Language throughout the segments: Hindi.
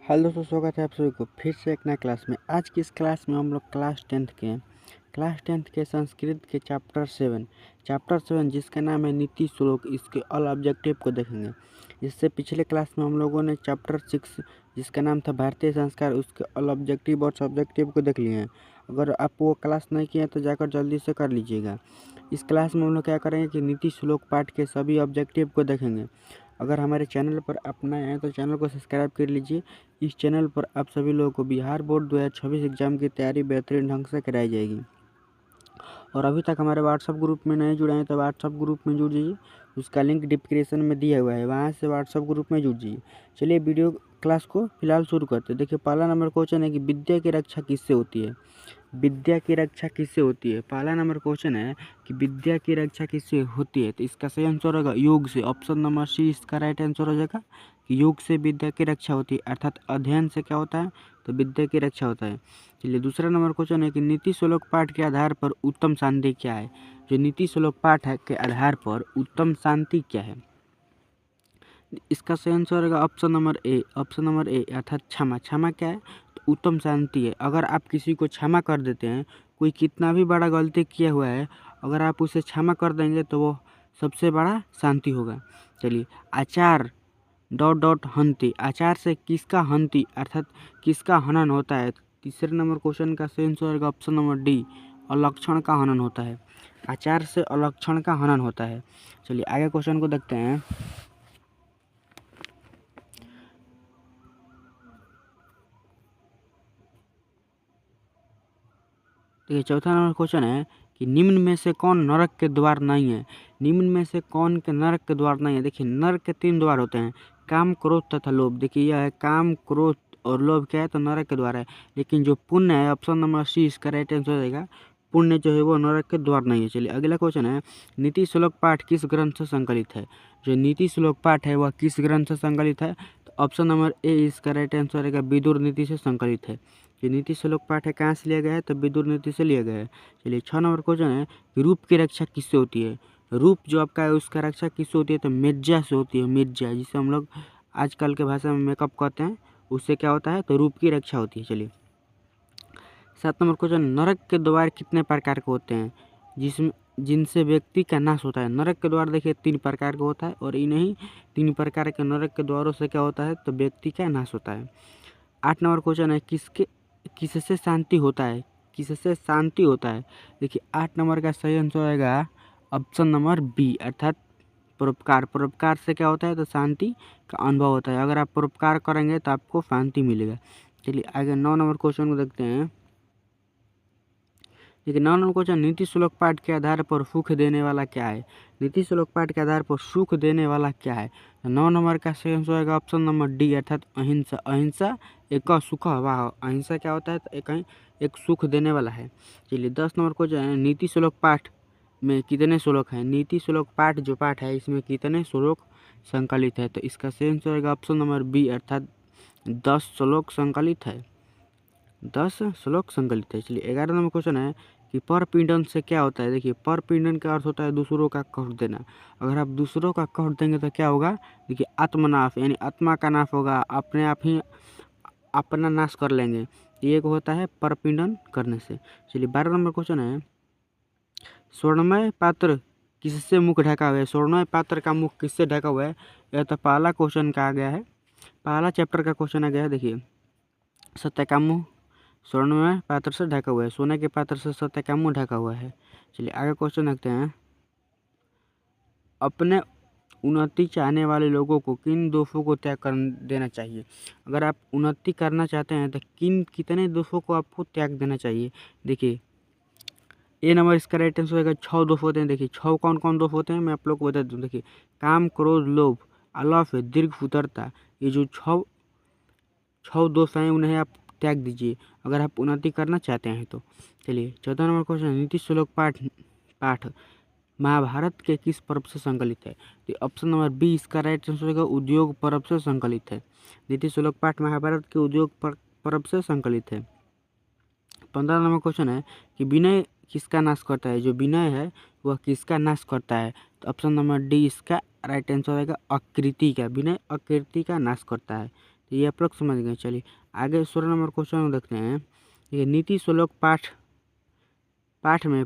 हेलो दोस्तों, स्वागत है आप सभी को फिर से एक नए क्लास में। आज की इस क्लास में हम लोग क्लास टेंथ के संस्कृत के चैप्टर 7 जिसका नाम है नीति श्लोक, इसके ऑल ऑब्जेक्टिव को देखेंगे। इससे पिछले क्लास में हम लोगों ने चैप्टर 6 जिसका नाम था भारतीय संस्कार, उसके ऑल ऑब्जेक्टिव और सब्जेक्टिव को देख लिए हैं। अगर आप वो क्लास नहीं किए तो जाकर जल्दी से कर लीजिएगा। इस क्लास में हम लोग क्या करेंगे कि नीति श्लोक पाठ के सभी ऑब्जेक्टिव को देखेंगे। अगर हमारे चैनल पर आप नए हैं तो चैनल को सब्सक्राइब कर लीजिए। इस चैनल पर आप सभी लोगों को बिहार बोर्ड 2026 एग्जाम की तैयारी बेहतरीन ढंग से कराई जाएगी। और अभी तक हमारे व्हाट्सअप ग्रुप में नहीं जुड़े हैं तो व्हाट्सअप ग्रुप में जुड़ जाइए। उसका लिंक डिस्क्रिप्शन में दिया हुआ है, वहाँ से व्हाट्सअप ग्रुप में जुड़ जाइए। चलिए वीडियो क्लास को फिलहाल शुरू करते हैं। देखिए, पहला नंबर क्वेश्चन है कि विद्या की रक्षा किससे होती है। विद्या की रक्षा किससे होती है? पहला नंबर क्वेश्चन है कि विद्या की रक्षा किससे होती है, तो इसका सही आंसर होगा योग से। ऑप्शन नंबर सी इसका राइट आंसर हो जाएगा कि योग से विद्या की रक्षा होती है, अर्थात अध्ययन से क्या होता है तो विद्या की रक्षा होता है। चलिए, दूसरा नंबर क्वेश्चन है कि नीति श्लोक पाठ के आधार पर उत्तम शांति क्या है। जो नीति श्लोक पाठ है के आधार पर उत्तम शांति क्या है, इसका सही आंसर होगा ऑप्शन नंबर ए अर्थात क्षमा। क्षमा क्या है तो उत्तम शांति है। अगर आप किसी को क्षमा कर देते हैं, कोई कितना भी बड़ा गलती किया हुआ है, अगर आप उसे क्षमा कर देंगे तो वो सबसे बड़ा शांति होगा। चलिए, आचार डॉट डॉट हंति, आचार से किसका हंति अर्थात किसका हनन होता है। तीसरे नंबर क्वेश्चन का सही आंसर होगा ऑप्शन नंबर डी, अलक्षण का हनन होता है। आचार से अलक्षण का हनन होता है। चलिए आगे क्वेश्चन को देखते हैं। देखिए, चौथा नंबर क्वेश्चन है कि निम्न में से कौन नरक के द्वार नहीं है। निम्न में से कौन के नरक के द्वार नहीं है। देखिए, नरक के 3 द्वार होते हैं, काम, क्रोध तथा लोभ। देखिए, यह है काम, क्रोध और लोभ क्या है तो नरक के द्वार है। लेकिन जो पुण्य है, ऑप्शन नंबर सी इसका राइट आंसर हो जाएगा। पुण्य जो है वो नरक के द्वार नहीं है। चलिए अगला क्वेश्चन है, नीति श्लोक पाठ किस ग्रंथ से संकलित है। जो नीति श्लोक पाठ है वह किस ग्रंथ से संकलित है, तो ऑप्शन नंबर ए इसका राइट आंसर रहेगा विदुर नीति से संकलित है। ये नीति श्लोक पाठ है कहाँ से लिया गया है तो विदुर नीति से लिया गया है। चलिए 6 नंबर क्वेश्चन है कि रूप की रक्षा किससे होती है। रूप जो आपका है उसका रक्षा किससे होती है तो मिर्जा से होती है। मिर्जा जिसे हम लोग आजकल के भाषा में मेकअप कहते हैं, उससे क्या होता है तो रूप की रक्षा होती है। चलिए 7 नंबर क्वेश्चन, नरक के द्वार कितने प्रकार के होते हैं जिसमें जिनसे व्यक्ति का नाश होता है। नरक के द्वार देखिए 3 प्रकार का होता है और इन्हीं 3 प्रकार के नरक के द्वारों से क्या होता है तो व्यक्ति का नाश होता है। 8 नंबर क्वेश्चन है किससे शांति होता है। किससे शांति होता है। देखिए 8 नंबर का सही आंसर आएगा ऑप्शन नंबर बी अर्थात परोपकार। परोपकार से क्या होता है तो शांति का अनुभव होता है। अगर आप परोपकार करेंगे तो आपको शांति मिलेगा। चलिए आगे 9 नंबर क्वेश्चन को देखते हैं। देखिए 9 नंबर क्वेश्चन, नीति श्लोक पाठ के आधार पर सुख देने वाला क्या है। नीति श्लोक पाठ के आधार पर सुख देने वाला क्या है। 9 नंबर का सही आंसर होगा ऑप्शन नंबर डी अर्थात अहिंसा। अहिंसा एक सुख वाह। अहिंसा क्या होता है तो एक सुख देने वाला है। चलिए 10 नंबर क्वेश्चन है, नीति श्लोक पाठ में कितने श्लोक हैं। नीति श्लोक पाठ जो पाठ है इसमें कितने श्लोक संकलित है, तो इसका सही आंसर होगा ऑप्शन नंबर बी अर्थात 10 श्लोक संकलित है। 10 श्लोक संकलित है। चलिए 11 नंबर क्वेश्चन है कि परपीड़न से क्या होता है। देखिए, परपीड़न का अर्थ होता है दूसरों का कष्ट देना। अगर आप दूसरों का कष्ट देंगे तो क्या होगा, देखिए आत्मनाश यानी आत्मा का नाश होगा, अपने आप ही अपना नाश कर लेंगे। ये एक होता है परपीड़न करने से। चलिए 12 नंबर क्वेश्चन है, स्वर्णमय पात्र किससे मुख ढका हुआ है। स्वर्णमय पात्र का मुख किससे ढका हुआ है, यह तो पहला क्वेश्चन का आ गया है, पहला चैप्टर का क्वेश्चन आ गया है। देखिए, सत्य का मुंह स्वर्णमय पात्र से ढका हुआ है, सोने के पात्र से सत्य का मुंह ढका हुआ है। चलिए आगे क्वेश्चन देखते हैं, अपने उन्नति चाहने वाले लोगों को किन दोषों को त्याग कर देना चाहिए। अगर आप उन्नति करना चाहते हैं तो कितने दोषों को आपको त्याग देना चाहिए। देखिए ए नंबर इसका राइट आंसर होगा 6 दोष होते हैं। देखिए 6 कौन कौन दोष होते हैं मैं आप लोग को बता दूँ। देखिए, काम, क्रोध, लोभ, आलस्य, दीर्घ, उदारता, ये जो 6 दोष हैं उन्हें आप त्याग दीजिए अगर आप उन्नति करना चाहते हैं तो। चलिए 14 नंबर क्वेश्चन, नीति श्लोक पाठ पाठ महाभारत के किस पर्व से संकलित है। तो ऑप्शन नंबर बी इसका राइट आंसर होगा उद्योग पर्व से संकलित है। नीति श्लोक पाठ महाभारत के उद्योग पर्व से संकलित है। 15 नंबर क्वेश्चन है कि विनय किसका नाश करता है। जो विनय है वह किसका नाश करता है, तो ऑप्शन नंबर डी इसका राइट आंसर रहेगा आकृति का। विनय आकृति का नाश करता है। तो ये आप लोग समझ गए। चलिए आगे 16 नंबर क्वेश्चन देखते हैं। ये नीति श्लोक पाठ में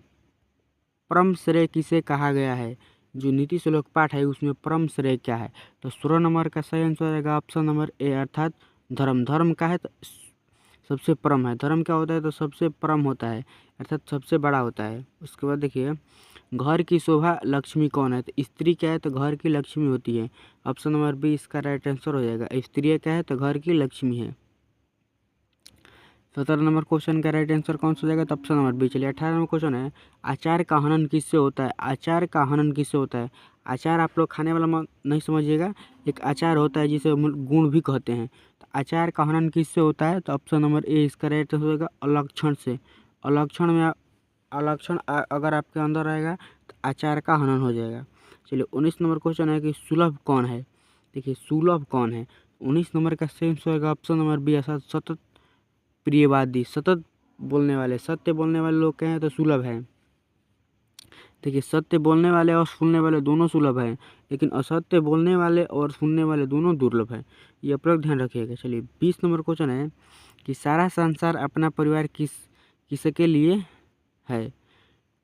परम श्रेय किसे कहा गया है। जो नीति श्लोक पाठ है उसमें परम श्रेय क्या है। तो 16 नंबर का सही आंसर रहेगा ऑप्शन नंबर ए, अर्थात धर्म। धर्म का है तो सबसे परम है। धर्म क्या होता है तो सबसे परम होता है, अर्थात सबसे बड़ा होता है। उसके बाद देखिए घर की शोभा लक्ष्मी कौन है। तो स्त्री क्या है तो घर की लक्ष्मी होती है। ऑप्शन नंबर बी इसका राइट आंसर हो जाएगा। स्त्री क्या है तो घर की लक्ष्मी है। 17 नंबर क्वेश्चन का राइट आंसर कौन सा हो जाएगा तो ऑप्शन नंबर बी। चलिए 18 नंबर क्वेश्चन है अचार का हनन किससे होता है। अचार का हनन किससे होता है। अचार आप लोग खाने वाला नहीं समझिएगा, एक अचार होता है जिसे गुण भी कहते हैं। तो अचार का हनन किससे होता है तो ऑप्शन नंबर ए इसका राइट आंसर हो जाएगा अलक्षण से। अलक्षण अगर आपके अंदर रहेगा तो अचार का हनन हो जाएगा। चलिए 19 नंबर क्वेश्चन है कि सुलभ कौन है। देखिए सुलभ कौन है। 19 नंबर का सही आंसर होगा ऑप्शन नंबर बी, सतत प्रियवादी। सतत बोलने वाले, सत्य बोलने वाले लोग कहें तो सुलभ है। देखिए सत्य बोलने वाले और सुनने वाले दोनों सुलभ हैं, लेकिन असत्य बोलने वाले और सुनने वाले दोनों दुर्लभ हैं। ये आप लोग ध्यान रखिएगा। चलिए 20 नंबर क्वेश्चन है कि सारा संसार अपना परिवार किसके लिए है।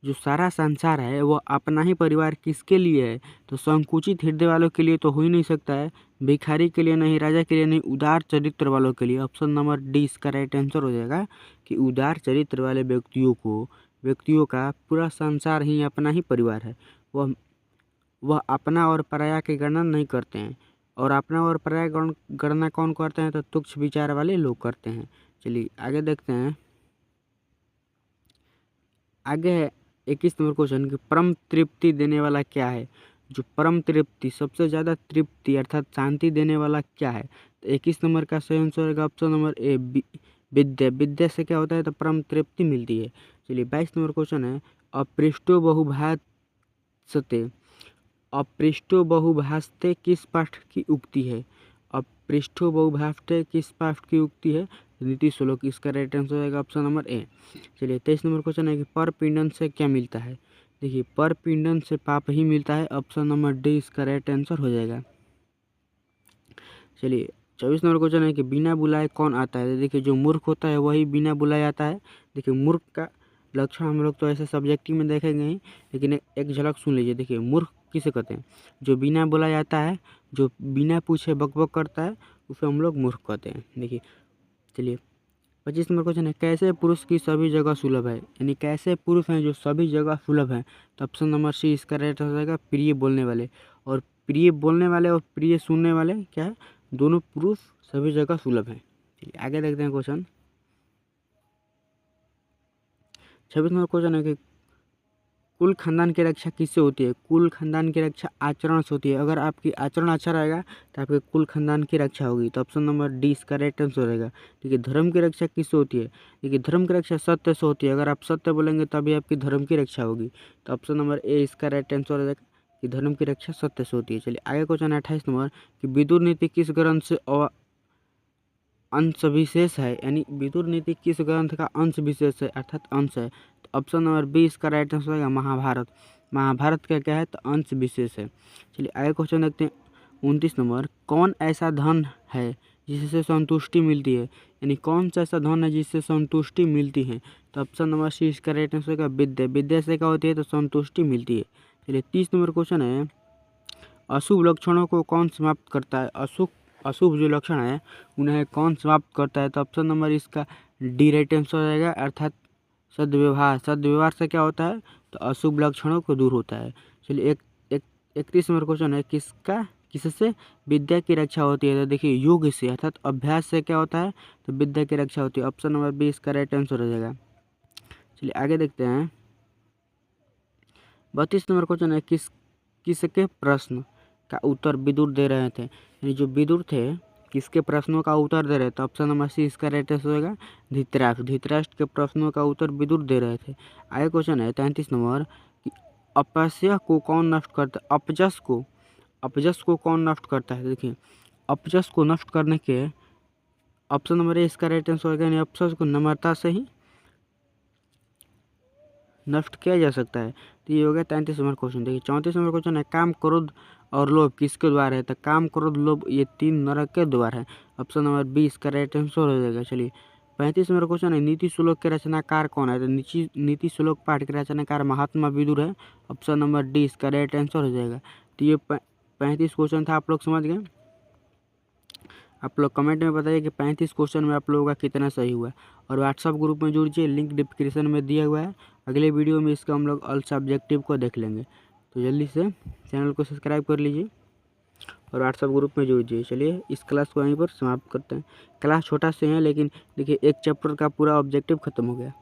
जो सारा संसार है वो अपना ही परिवार किसके लिए है। तो संकुचित हृदय वालों के लिए तो हो ही नहीं सकता है, भिखारी के लिए नहीं, राजा के लिए नहीं, उदार चरित्र वालों के लिए। ऑप्शन नंबर डी इसका राइट आंसर हो जाएगा कि उदार चरित्र वाले व्यक्तियों का पूरा संसार ही अपना ही परिवार है। वह अपना और पराया की गणना नहीं करते हैं, और अपना और पराया गणना कौन करते हैं तो तुच्छ विचार वाले लोग करते हैं। चलिए आगे देखते हैं। आगे है 21 नंबर क्वेश्चन कि परम तृप्ति देने वाला क्या है। जो परम तृप्ति, सबसे ज़्यादा तृप्ति अर्थात शांति देने वाला क्या है। तो 21 नंबर का सही आंसर होगा ऑप्शन नंबर ए, विद्या। विद्या से क्या होता है तो परम तृप्ति मिलती है। चलिए 22 नंबर क्वेश्चन है अपृष्टो बहुभाषते। अपृष्टो बहुभाषते किस पाठ की उक्ति है। अपृष्टो बहुभाषते किस पाठ की उक्ति है। नीति श्लोक, इसका राइट आंसर होगा ऑप्शन नंबर ए। चलिए 23 नंबर क्वेश्चन है कि पर पिंडन से क्या मिलता है। देखिए पर पिंडन से पाप ही मिलता है। ऑप्शन नंबर डी इसका राइट आंसर हो जाएगा। चलिए 24 नंबर क्वेश्चन है कि बिना बुलाए कौन आता है। देखिए जो मूर्ख होता है वही बिना बुलाए आता है। देखिए मूर्ख का लक्षण हम लोग तो ऐसे सब्जेक्टिव में देखेंगे ही, लेकिन एक झलक सुन लीजिए। देखिए मूर्ख किसे कहते हैं, जो बिना बुलाए आता है, जो बिना पूछे बकबक करता है, उसे हम लोग मूर्ख कहते हैं। देखिए चलिए 25 नंबर क्वेश्चन है कैसे पुरुष की सभी जगह सुलभ है। यानी कैसे पुरुष हैं जो सभी जगह सुलभ हैं। तो ऑप्शन नंबर सी इसका राइट हो जाएगा प्रिय बोलने वाले। और प्रिय बोलने वाले और प्रिय सुनने वाले क्या है, दोनों पुरुष सभी जगह सुलभ हैं। चलिए आगे देखते हैं क्वेश्चन। 26 नंबर क्वेश्चन है कि कुल खानदान की रक्षा किससे होती है। कुल खानदान की रक्षा आचरण से होती है। अगर आपकी आचरण अच्छा रहेगा तो आपके कुल खानदान की रक्षा होगी। तो ऑप्शन नंबर डी इसका राइट आंसर रहेगा। ठीक है धर्म की रक्षा किससे होती है। देखिए धर्म की रक्षा सत्य से होती है। अगर आप सत्य बोलेंगे तभी आपकी धर्म की रक्षा होगी। तो ऑप्शन नंबर ए इसका राइट आंसर हो जाएगा कि धर्म की रक्षा सत्य से होती है। चलिए आगे क्वेश्चन है 28 नंबर कि विदुर नीति किस ग्रंथ से अंश विशेष है। यानी विदुर नीति किस ग्रंथ का अंश विशेष है अर्थात अंश है। तो ऑप्शन नंबर बी इसका राइट आंसर होगा महाभारत। महाभारत का क्या है तो अंश विशेष है। चलिए आगे क्वेश्चन देखते हैं 29 नंबर कौन ऐसा धन है जिससे संतुष्टि मिलती है। यानी कौन सा ऐसा धन है जिससे संतुष्टि मिलती है। तो ऑप्शन नंबर सी इसका राइट आंसर होगा विद्या। विद्या से क्या होती है तो संतुष्टि मिलती है। चलिए 30 नंबर क्वेश्चन है अशुभ लक्षणों को कौन समाप्त करता है। अशुभ जो लक्षण है उन्हें कौन समाप्त करता है। तो ऑप्शन नंबर इसका डी राइट आंसर हो जाएगा अर्थात सद्व्यवहार। सद्व्यवहार से क्या होता है तो अशुभ लक्षणों को दूर होता है। चलिए 31 नंबर क्वेश्चन है किससे विद्या की रक्षा होती है। तो देखिए योग से अर्थात अभ्यास से क्या होता है तो विद्या की रक्षा होती है। ऑप्शन नंबर बी इसका राइट आंसर हो जाएगा। चलिए आगे देखते हैं 32 नंबर क्वेश्चन है किसके प्रश्न का उत्तर विदुर दे रहे थे। यानी जो विदुर थे किसके प्रश्नों का उत्तर दे रहे थे। ऑप्शन नंबर सी इसका राइट आंसर होगा धृतराष्ट्र। धृतराष्ट्र के प्रश्नों का उत्तर विदुर दे रहे थे। आगे क्वेश्चन है 33 नंबर कि अपयश को कौन नष्ट करता है। अपजस को कौन नष्ट करता है। देखिए अपजस को नष्ट करने के ऑप्शन नंबर ए इसका राइट आंसर होगा। यानी अपजस को नम्रता से ही नष्ट किया जा सकता है। तो ये हो गया 33 नंबर क्वेश्चन। देखिए 34 नंबर क्वेश्चन है काम क्रोध और लोभ किसके द्वार है? तो काम, क्रोध, लोभ ये 3 नरक के द्वार है। ऑप्शन नंबर 20 का राइट आंसर हो जाएगा। चलिए 35 नंबर क्वेश्चन है, नीति श्लोक के रचनाकार कौन है? तो नीति श्लोक पाठ के रचनाकार महात्मा विदुर है। ऑप्शन नंबर डी इसका राइट आंसर हो जाएगा। तो ये 35 क्वेश्चन था, आप लोग समझ गए। आप लोग कमेंट में बताइए कि 35 क्वेश्चन में आप लोगों का कितना सही हुआ। और व्हाट्सअप ग्रुप में जुड़िए, लिंक डिस्क्रिप्शन में दिया हुआ है। अगले वीडियो में इसका हम लोग ऑल सब्जेक्टिव को देख लेंगे। तो जल्दी से चैनल को सब्सक्राइब कर लीजिए और व्हाट्सअप ग्रुप में जुड़ जाइए। चलिए इस क्लास को यहीं पर समाप्त करते हैं। क्लास छोटा से है, लेकिन देखिए एक चैप्टर का पूरा ऑब्जेक्टिव खत्म हो गया।